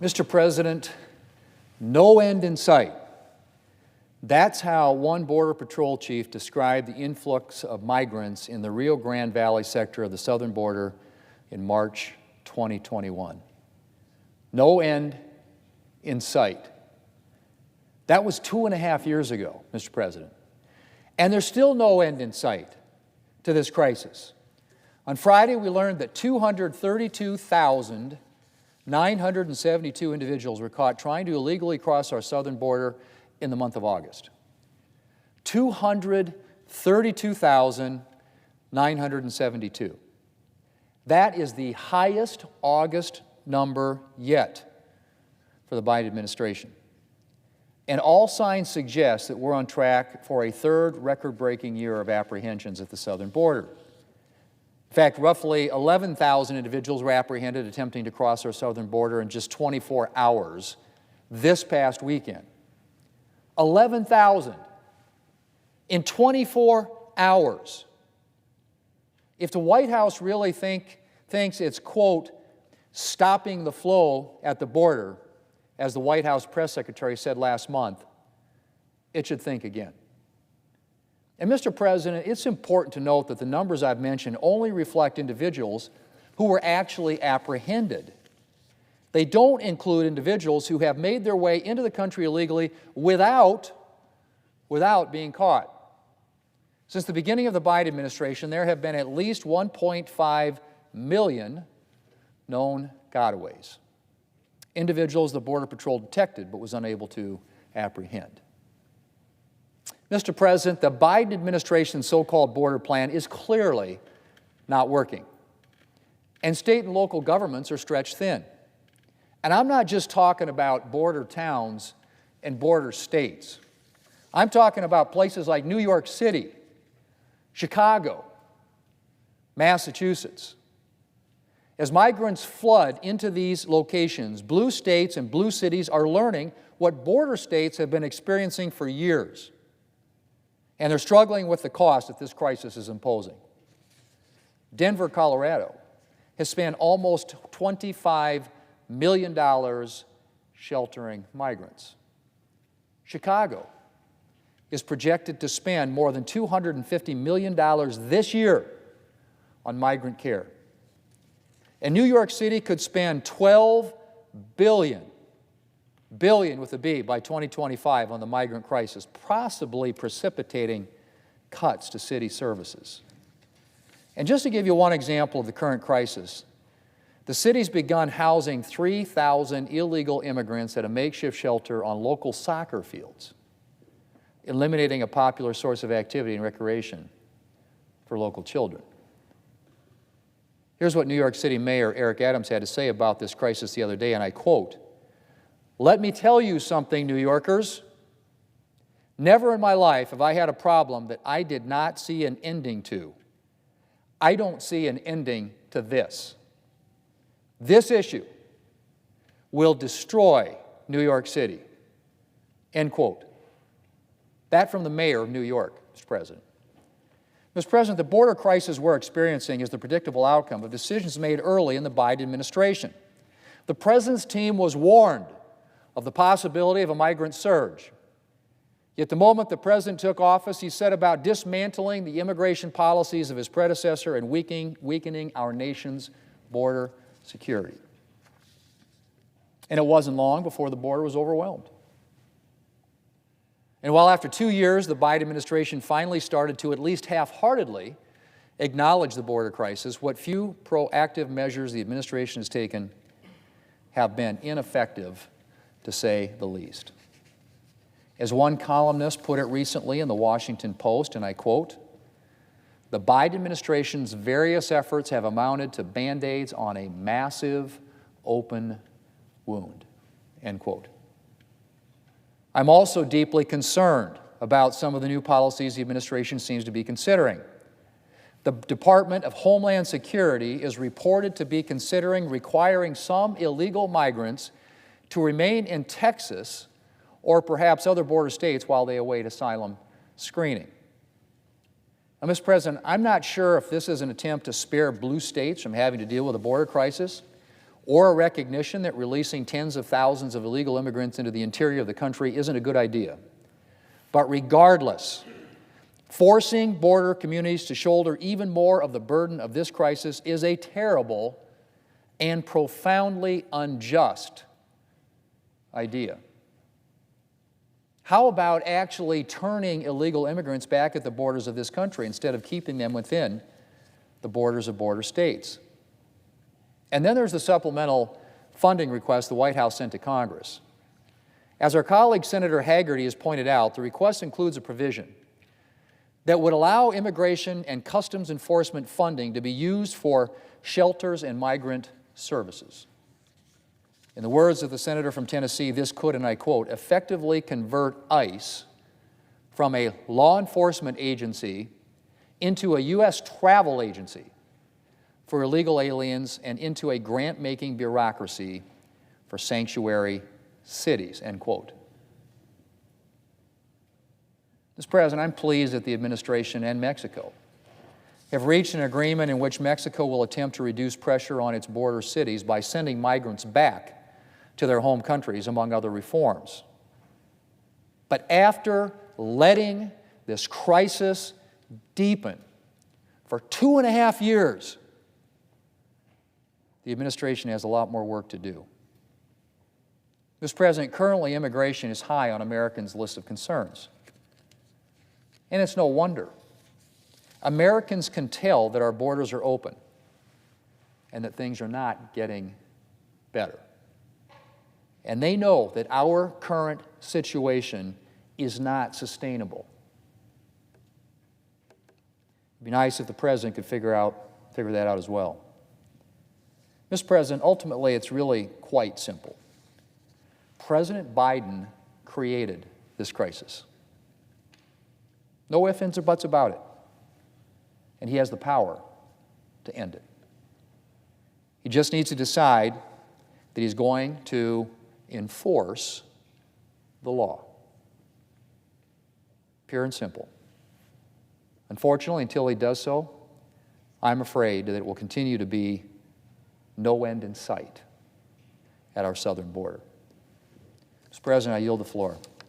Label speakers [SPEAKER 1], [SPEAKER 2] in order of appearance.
[SPEAKER 1] Mr. President, no end in sight. That's how one Border Patrol chief described the influx of migrants in the Rio Grande Valley sector of the southern border in March 2021. No end in sight. That was 2.5 years ago, Mr. President. And there's still no end in sight to this crisis. On Friday, we learned that 232,972 individuals were caught trying to illegally cross our southern border in the month of August. 232,972. That is the highest August number yet for the Biden administration. And all signs suggest that we're on track for a third record-breaking year of apprehensions at the southern border. In fact, roughly 11,000 individuals were apprehended attempting to cross our southern border in just 24 hours this past weekend. 11,000 in 24 hours. If the White House really thinks it's, quote, stopping the flow at the border, as the White House press secretary said last month, it should think again. And Mr. President, it's important to note that the numbers I've mentioned only reflect individuals who were actually apprehended. They don't include individuals who have made their way into the country illegally without being caught. Since the beginning of the Biden administration, there have been at least 1.5 million known gotaways. Individuals the Border Patrol detected but was unable to apprehend. Mr. President, the Biden administration's so-called border plan is clearly not working. And state and local governments are stretched thin. And I'm not just talking about border towns and border states. I'm talking about places like New York City, Chicago, Massachusetts. As migrants flood into these locations, blue states and blue cities are learning what border states have been experiencing for years. And they're struggling with the cost that this crisis is imposing. Denver, Colorado, has spent almost $25 million sheltering migrants. Chicago is projected to spend more than $250 million this year on migrant care. And New York City could spend $12 billion with a B, by 2025 on the migrant crisis, possibly precipitating cuts to city services. And just to give you one example of the current crisis, the city's begun housing 3,000 illegal immigrants at a makeshift shelter on local soccer fields, eliminating a popular source of activity and recreation for local children. Here's what New York City Mayor Eric Adams had to say about this crisis the other day, and I quote, "Let me tell you something, New Yorkers. Never in my life have I had a problem that I did not see an ending to. I don't see an ending to this. This issue will destroy New York City." End quote. That from the mayor of New York, Mr. President. Mr. President, the border crisis we're experiencing is the predictable outcome of decisions made early in the Biden administration. The President's team was warned of the possibility of a migrant surge. Yet the moment the President took office, he set about dismantling the immigration policies of his predecessor and weakening our nation's border security. And it wasn't long before the border was overwhelmed. And while after 2 years, the Biden administration finally started to at least half-heartedly acknowledge the border crisis, what few proactive measures the administration has taken have been ineffective, to say the least. As one columnist put it recently in the Washington Post, and I quote, "The Biden administration's various efforts have amounted to Band-Aids on a massive open wound." End quote. I'm also deeply concerned about some of the new policies the administration seems to be considering. The Department of Homeland Security is reported to be considering requiring some illegal migrants to remain in Texas or perhaps other border states while they await asylum screening. Now, Mr. President, I'm not sure if this is an attempt to spare blue states from having to deal with a border crisis, or a recognition that releasing tens of thousands of illegal immigrants into the interior of the country isn't a good idea. But regardless, forcing border communities to shoulder even more of the burden of this crisis is a terrible and profoundly unjust idea. How about actually turning illegal immigrants back at the borders of this country instead of keeping them within the borders of border states? And then there's the supplemental funding request the White House sent to Congress. As our colleague Senator Hagerty has pointed out, the request includes a provision that would allow immigration and customs enforcement funding to be used for shelters and migrant services. In the words of the senator from Tennessee, this could, and I quote, effectively convert ICE from a law enforcement agency into a U.S. travel agency for illegal aliens and into a grant-making bureaucracy for sanctuary cities, end quote. Mr. President, I'm pleased that the administration and Mexico have reached an agreement in which Mexico will attempt to reduce pressure on its border cities by sending migrants back to their home countries, among other reforms. But after letting this crisis deepen for 2.5 years, the administration has a lot more work to do. Mr. President, currently immigration is high on Americans' list of concerns. And it's no wonder. Americans can tell that our borders are open and that things are not getting better. And they know that our current situation is not sustainable. It'd be nice if the President could figure that out as well. Mr. President, ultimately it's really quite simple. President Biden created this crisis. No ifs, ands, or buts about it. And he has the power to end it. He just needs to decide that he's going to enforce the law. Pure and simple. Unfortunately, until he does so, I'm afraid that it will continue to be no end in sight at our southern border. Mr. President, I yield the floor.